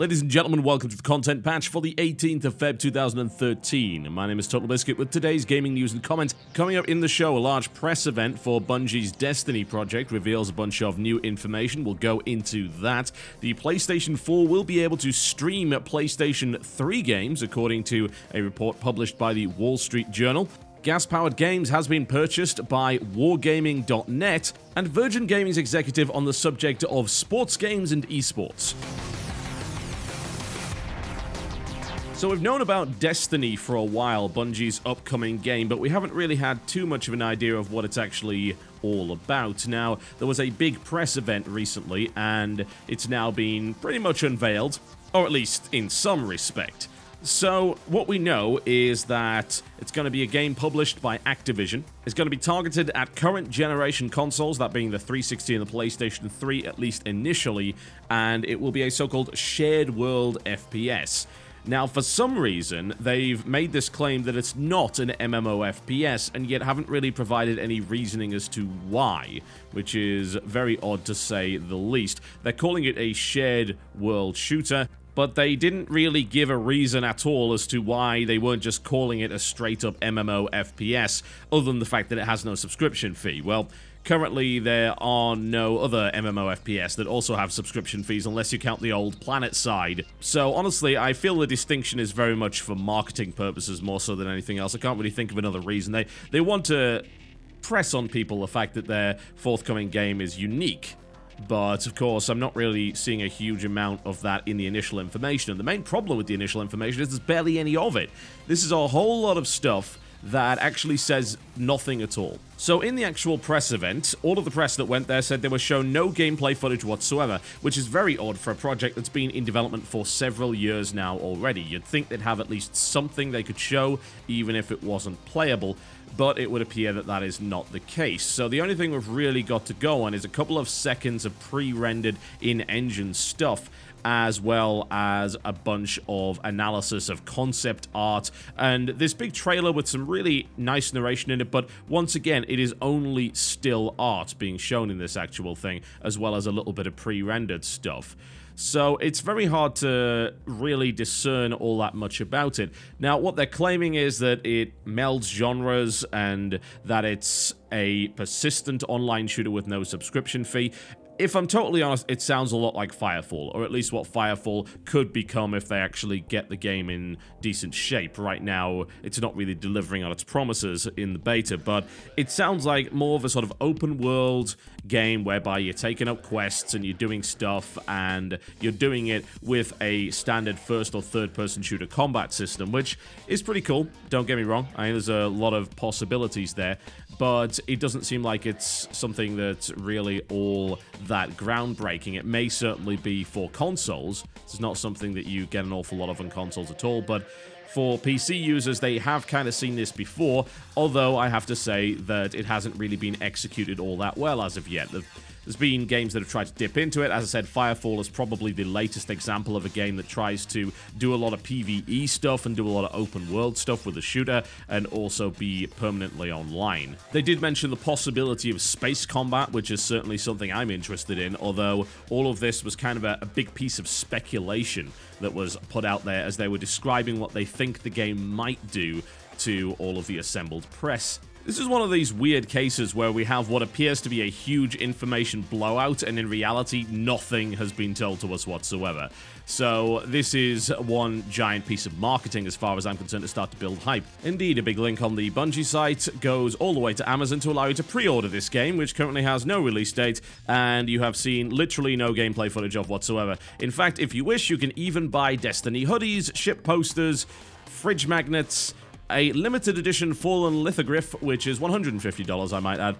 Ladies and gentlemen, welcome to the content patch for the 18th of Feb 2013. My name is TotalBiscuit with today's gaming news and comments. Coming up in the show, a large press event for Bungie's Destiny project reveals a bunch of new information. We'll go into that. The PlayStation 4 will be able to stream PlayStation 3 games, according to a report published by the Wall Street Journal. Gas-Powered Games has been purchased by Wargaming.net, and Virgin Gaming's executive on the subject of sports games and eSports. So we've known about Destiny for a while, Bungie's upcoming game, but we haven't really had too much of an idea of what it's actually all about. Now, there was a big press event recently, and it's now been pretty much unveiled, or at least in some respect. So, what we know is that it's going to be a game published by Activision. It's going to be targeted at current generation consoles, that being the 360 and the PlayStation 3, at least initially, and it will be a so-called shared world FPS. Now, for some reason, they've made this claim that it's not an MMO FPS, and yet haven't really provided any reasoning as to why, which is very odd to say the least. They're calling it a shared world shooter, but they didn't really give a reason at all as to why they weren't just calling it a straight-up MMO FPS, other than the fact that it has no subscription fee. Well, currently there are no other MMO FPS that also have subscription fees, unless you count the old Planet side. So honestly, I feel the distinction is very much for marketing purposes more so than anything else. I can't really think of another reason. They want to press on people the fact that their forthcoming game is unique. But, of course, I'm not really seeing a huge amount of that in the initial information. And the main problem with the initial information is there's barely any of it. This is a whole lot of stuff that actually says nothing at all. So in the actual press event, all of the press that went there said they were shown no gameplay footage whatsoever, which is very odd for a project that's been in development for several years now already. You'd think they'd have at least something they could show, even if it wasn't playable, but it would appear that that is not the case. So the only thing we've really got to go on is a couple of seconds of pre-rendered in-engine stuff, as well as a bunch of analysis of concept art, and this big trailer with some really nice narration in it, but once again, it is only still art being shown in this actual thing, as well as a little bit of pre-rendered stuff. So it's very hard to really discern all that much about it. Now, what they're claiming is that it melds genres and that it's a persistent online shooter with no subscription fee. If I'm totally honest, it sounds a lot like Firefall, or at least what Firefall could become if they actually get the game in decent shape. Right now, it's not really delivering on its promises in the beta, but it sounds like more of a sort of open-world game whereby you're taking up quests and you're doing stuff, and you're doing it with a standard first or third-person shooter combat system, which is pretty cool, don't get me wrong. I mean, there's a lot of possibilities there, but it doesn't seem like it's something that's really all that groundbreaking. It may certainly be for consoles. It's not something that you get an awful lot of on consoles at all, but for PC users, they have kind of seen this before, although I have to say that it hasn't really been executed all that well as of yet. There's been games that have tried to dip into it. As I said, Firefall is probably the latest example of a game that tries to do a lot of PvE stuff and do a lot of open world stuff with a shooter and also be permanently online. They did mention the possibility of space combat, which is certainly something I'm interested in, although all of this was kind of a big piece of speculation that was put out there as they were describing what they think the game might do to all of the assembled press. This is one of these weird cases where we have what appears to be a huge information blowout, and in reality, nothing has been told to us whatsoever. So this is one giant piece of marketing as far as I'm concerned to start to build hype. Indeed, a big link on the Bungie site goes all the way to Amazon to allow you to pre-order this game, which currently has no release date, and you have seen literally no gameplay footage of whatsoever. In fact, if you wish, you can even buy Destiny hoodies, ship posters, fridge magnets, a limited edition Fallen lithograph, which is $150, I might add.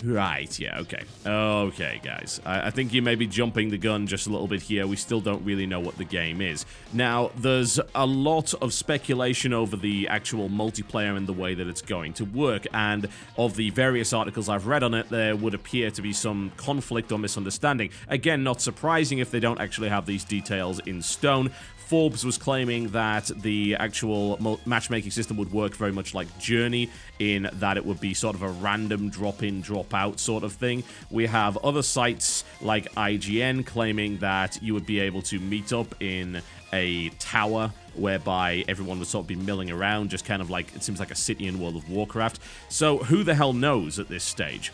Right, yeah, okay. Okay, guys. I think you may be jumping the gun just a little bit here. We still don't really know what the game is. Now, there's a lot of speculation over the actual multiplayer and the way that it's going to work, and of the various articles I've read on it, there would appear to be some conflict or misunderstanding. Again, not surprising if they don't actually have these details in stone. Forbes was claiming that the actual matchmaking system would work very much like Journey, in that it would be sort of a random drop-in, drop swap out sort of thing. We have other sites like IGN claiming that you would be able to meet up in a tower whereby everyone would sort of be milling around, just kind of like, it seems like a city in World of Warcraft. So who the hell knows at this stage?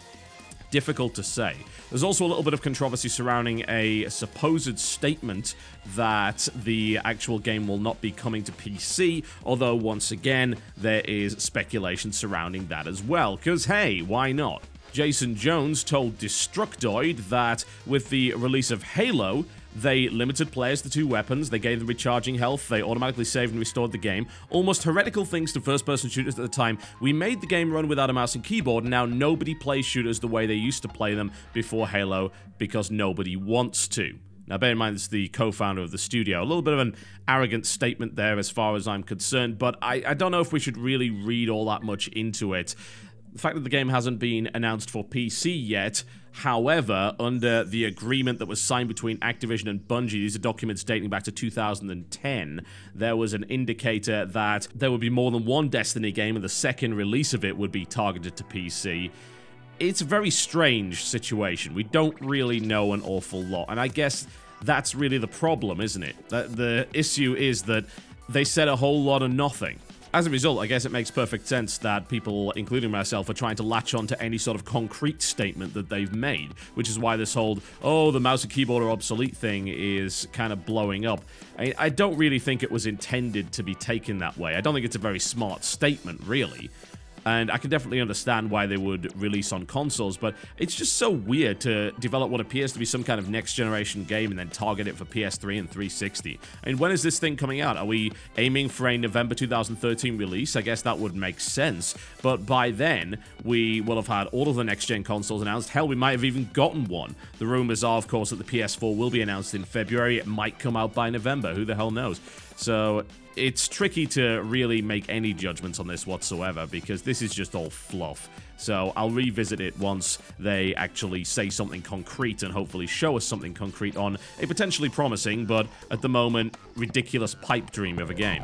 Difficult to say. There's also a little bit of controversy surrounding a supposed statement that the actual game will not be coming to PC, although once again, there is speculation surrounding that as well, because hey, why not? Jason Jones told Destructoid that with the release of Halo, they limited players to 2 weapons, they gave them recharging health, they automatically saved and restored the game. Almost heretical things to first-person shooters at the time. We made the game run without a mouse and keyboard, and now nobody plays shooters the way they used to play them before Halo because nobody wants to. Now, bear in mind, this is the co-founder of the studio. A little bit of an arrogant statement there as far as I'm concerned, but I don't know if we should really read all that much into it. The fact that the game hasn't been announced for PC yet, however, under the agreement that was signed between Activision and Bungie, these are documents dating back to 2010, there was an indicator that there would be more than one Destiny game and the second release of it would be targeted to PC. It's a very strange situation. We don't really know an awful lot, and I guess that's really the problem, isn't it? The issue is that they said a whole lot of nothing. As a result, I guess it makes perfect sense that people, including myself, are trying to latch on to any sort of concrete statement that they've made, which is why this whole, oh, the mouse and keyboard are obsolete thing is kind of blowing up. I don't really think it was intended to be taken that way. I don't think it's a very smart statement, really. And I can definitely understand why they would release on consoles, but it's just so weird to develop what appears to be some kind of next-generation game and then target it for PS3 and 360. I mean, when is this thing coming out? Are we aiming for a November 2013 release? I guess that would make sense, but by then, we will have had all of the next-gen consoles announced. Hell, we might have even gotten one. The rumors are, of course, that the PS4 will be announced in February. It might come out by November. Who the hell knows? So it's tricky to really make any judgments on this whatsoever because this is just all fluff. So I'll revisit it once they actually say something concrete and hopefully show us something concrete on a potentially promising, but at the moment, ridiculous pipe dream of a game.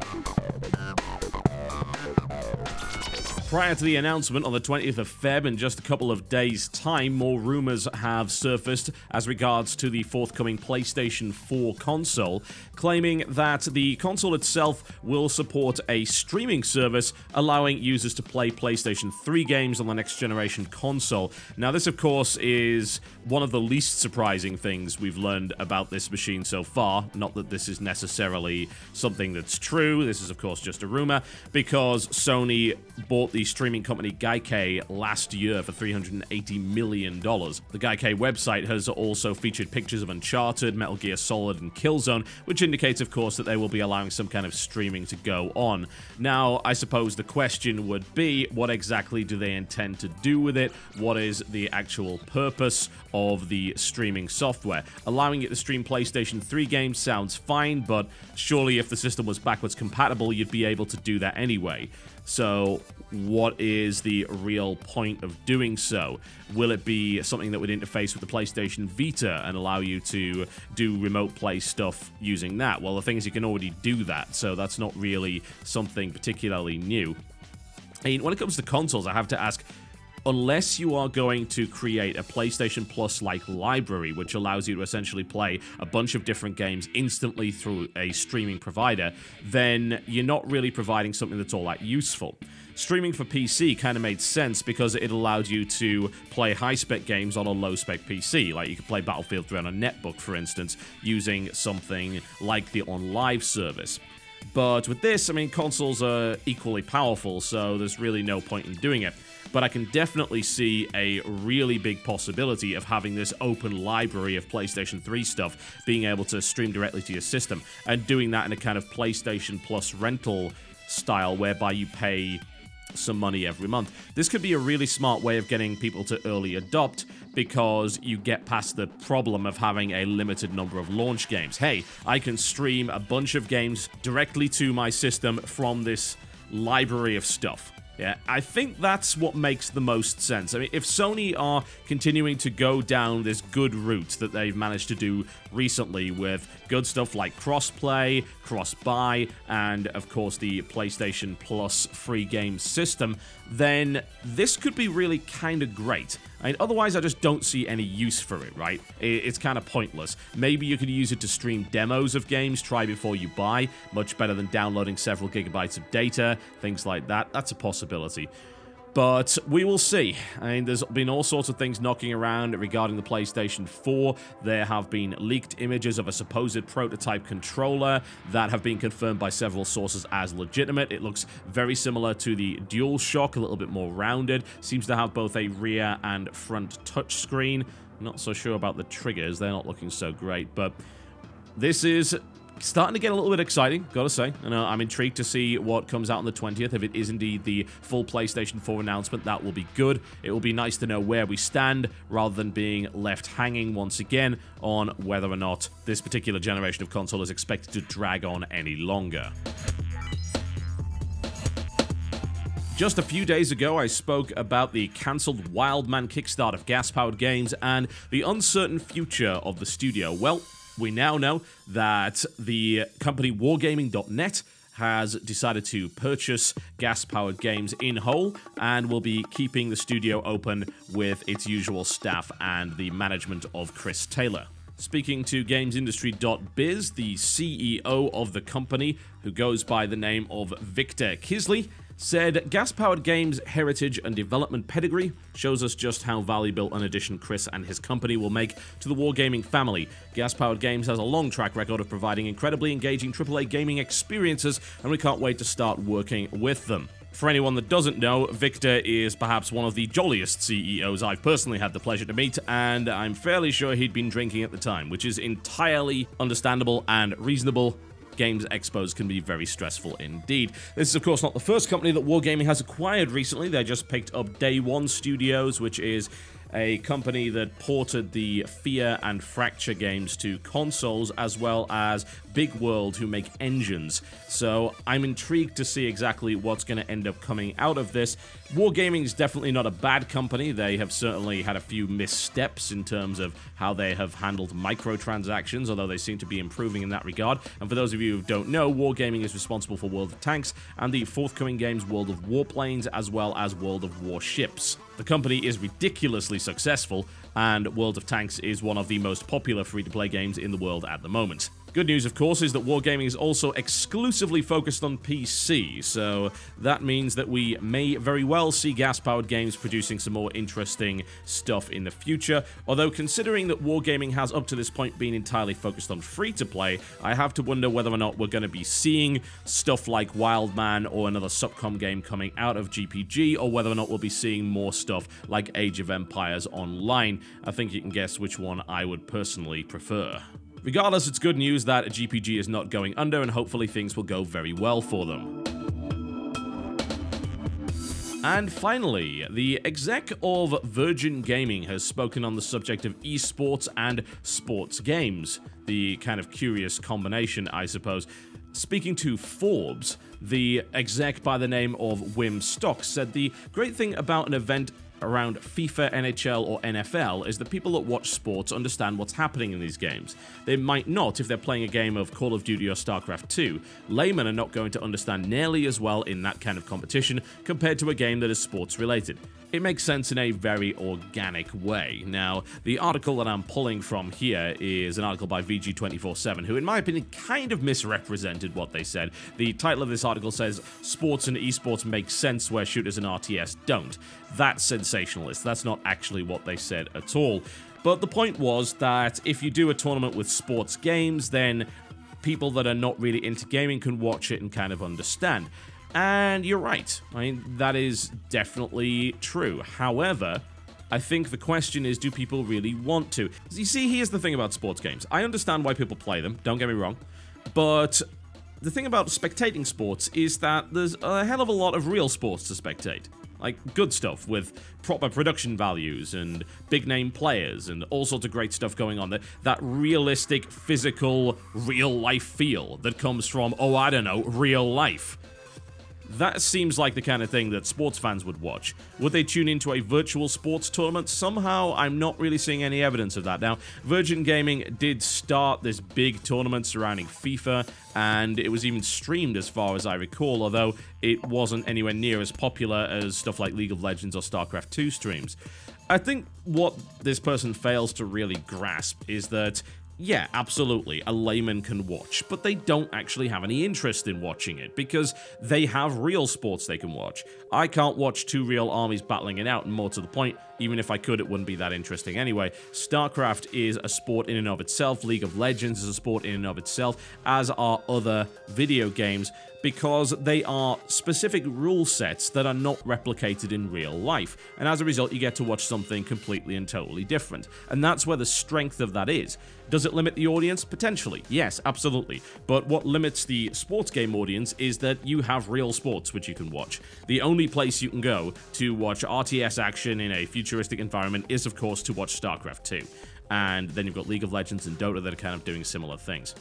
Prior to the announcement on the 20th of Feb, in just a couple of days' time, more rumors have surfaced as regards to the forthcoming PlayStation 4 console, claiming that the console itself will support a streaming service allowing users to play PlayStation 3 games on the next generation console. Now, this, of course, is one of the least surprising things we've learned about this machine so far. Not that this is necessarily something that's true. This is, of course, just a rumor, because Sony bought the streaming company Gaikai last year for $380 million. The Gaikai website has also featured pictures of Uncharted, Metal Gear Solid, and Killzone, which indicates, of course, that they will be allowing some kind of streaming to go on. Now, I suppose the question would be, what exactly do they intend to do with it? What is the actual purpose of the streaming software? Allowing it to stream PlayStation 3 games sounds fine, but surely if the system was backwards compatible, you'd be able to do that anyway. So what is the real point of doing so? Will it be something that would interface with the PlayStation Vita and allow you to do remote play stuff using that? Well, the thing is, you can already do that, so that's not really something particularly new. I mean, when it comes to consoles, I have to ask, unless you are going to create a PlayStation Plus-like library, which allows you to essentially play a bunch of different games instantly through a streaming provider, then you're not really providing something that's all that useful. Streaming for PC kind of made sense because it allowed you to play high-spec games on a low-spec PC. Like, you could play Battlefield 3 on a netbook, for instance, using something like the OnLive service. But with this, I mean, consoles are equally powerful, so there's really no point in doing it. But I can definitely see a really big possibility of having this open library of PlayStation 3 stuff being able to stream directly to your system, and doing that in a kind of PlayStation Plus rental style whereby you pay some money every month. This could be a really smart way of getting people to early adopt, because you get past the problem of having a limited number of launch games. Hey, I can stream a bunch of games directly to my system from this library of stuff. Yeah, I think that's what makes the most sense. I mean, if Sony are continuing to go down this good route that they've managed to do recently with good stuff like cross-play, cross-buy, and, of course, the PlayStation Plus free game system, then this could be really kind of great. And otherwise, I just don't see any use for it, right? It's kind of pointless. Maybe you could use it to stream demos of games, try before you buy, much better than downloading several gigabytes of data, things like that. That's a possibility. But we will see. I mean, there's been all sorts of things knocking around regarding the PlayStation 4. There have been leaked images of a supposed prototype controller that have been confirmed by several sources as legitimate. It looks very similar to the DualShock, a little bit more rounded. Seems to have both a rear and front touchscreen. Not so sure about the triggers. They're not looking so great, but this is starting to get a little bit exciting, gotta say. And I'm intrigued to see what comes out on the 20th. If it is indeed the full PlayStation 4 announcement, that will be good. It will be nice to know where we stand, rather than being left hanging once again on whether or not this particular generation of console is expected to drag on any longer. Just a few days ago, I spoke about the cancelled Wildman kickstart of Gas-Powered Games and the uncertain future of the studio. Well, we now know that the company Wargaming.net has decided to purchase Gas-Powered Games in whole and will be keeping the studio open with its usual staff and the management of Chris Taylor. Speaking to GamesIndustry.biz, the CEO of the company, who goes by the name of Victor Kisley, said, "Gas-Powered Games' heritage and development pedigree shows us just how valuable an addition Chris and his company will make to the Wargaming family. Gas-Powered Games has a long track record of providing incredibly engaging AAA gaming experiences, and we can't wait to start working with them." For anyone that doesn't know, Victor is perhaps one of the jolliest CEOs I've personally had the pleasure to meet, and I'm fairly sure he'd been drinking at the time, which is entirely understandable and reasonable. Games expos can be very stressful indeed. This is, of course, not the first company that Wargaming has acquired recently. They just picked up Day One Studios, which is a company that ported the Fear and Fracture games to consoles, as well as Big World, who make engines. So I'm intrigued to see exactly what's going to end up coming out of this. Wargaming is definitely not a bad company. They have certainly had a few missteps in terms of how they have handled microtransactions, although they seem to be improving in that regard. And for those of you who don't know, Wargaming is responsible for World of Tanks and the forthcoming games World of Warplanes, as well as World of Warships. The company is ridiculously successful, and World of Tanks is one of the most popular free-to-play games in the world at the moment. Good news, of course, is that Wargaming is also exclusively focused on PC, so that means that we may very well see Gas-Powered Games producing some more interesting stuff in the future. Although, considering that Wargaming has up to this point been entirely focused on free-to-play, I have to wonder whether or not we're going to be seeing stuff like Wildman or another Subcom game coming out of GPG, or whether or not we'll be seeing more stuff like Age of Empires Online. I think you can guess which one I would personally prefer. Regardless, it's good news that GPG is not going under, and hopefully things will go very well for them. And finally, the exec of Virgin Gaming has spoken on the subject of eSports and sports games. The kind of curious combination, I suppose. Speaking to Forbes, the exec by the name of Wim Stocks said the great thing about an event around FIFA, NHL, or NFL is that people that watch sports understand what's happening in these games. They might not if they're playing a game of Call of Duty or StarCraft 2. Laymen are not going to understand nearly as well in that kind of competition compared to a game that is sports related. It makes sense in a very organic way. Now, the article that I'm pulling from here is an article by VG247, who in my opinion kind of misrepresented what they said. The title of this article says, "Sports and esports make sense where shooters and RTS don't." That's sensationalist. That's not actually what they said at all. But the point was that if you do a tournament with sports games, then people that are not really into gaming can watch it and kind of understand. And you're right. I mean, that is definitely true. However, I think the question is, do people really want to? You see, here's the thing about sports games. I understand why people play them, don't get me wrong. But the thing about spectating sports is that there's a hell of a lot of real sports to spectate. Like, good stuff with proper production values and big-name players and all sorts of great stuff going on. That realistic, physical, real-life feel that comes from, oh, I don't know, real life. That seems like the kind of thing that sports fans would watch. Would they tune into a virtual sports tournament? Somehow, I'm not really seeing any evidence of that. Now, Virgin Gaming did start this big tournament surrounding FIFA, and it was even streamed as far as I recall, although it wasn't anywhere near as popular as stuff like League of Legends or StarCraft 2 streams. I think what this person fails to really grasp is that, yeah, absolutely, a layman can watch, but they don't actually have any interest in watching it, because they have real sports they can watch. I can't watch two real armies battling it out, and more to the point, even if I could, it wouldn't be that interesting anyway. StarCraft is a sport in and of itself, League of Legends is a sport in and of itself, as are other video games, because they are specific rule sets that are not replicated in real life, and as a result you get to watch something completely and totally different, and that's where the strength of that is. Does it limit the audience? Potentially, yes, absolutely, but what limits the sports game audience is that you have real sports which you can watch. The only place you can go to watch RTS action in a futuristic environment is of course to watch StarCraft 2, and then you've got League of Legends and Dota that are kind of doing similar things.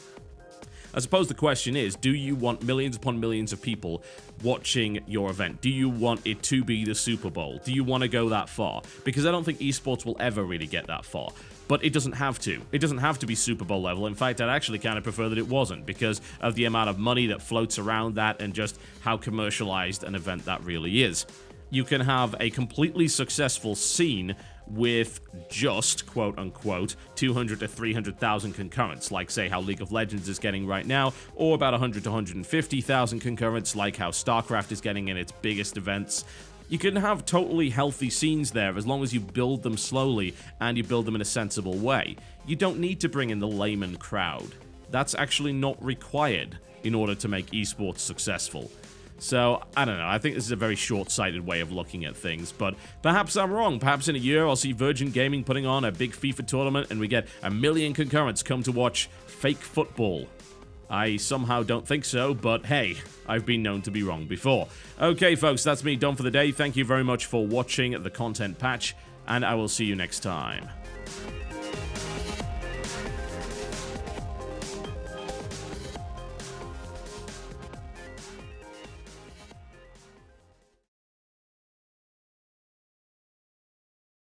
I suppose the question is, do you want millions upon millions of people watching your event? Do you want it to be the Super Bowl? Do you want to go that far? Because I don't think esports will ever really get that far. But it doesn't have to. It doesn't have to be Super Bowl level. In fact, I'd actually kind of prefer that it wasn't, because of the amount of money that floats around that and just how commercialized an event that really is. You can have a completely successful scene with just, quote-unquote, 200 to 300,000 concurrents, like, say, how League of Legends is getting right now, or about 100 to 150,000 concurrents, like how StarCraft is getting in its biggest events. You can have totally healthy scenes there as long as you build them slowly and you build them in a sensible way. You don't need to bring in the layman crowd. That's actually not required in order to make esports successful. So, I don't know, I think this is a very short-sighted way of looking at things, but perhaps I'm wrong. Perhaps in a year I'll see Virgin Gaming putting on a big FIFA tournament and we get 1 million concurrents come to watch fake football. I somehow don't think so, but hey, I've been known to be wrong before. Okay, folks, that's me done for the day. Thank you very much for watching the Content Patch, and I will see you next time.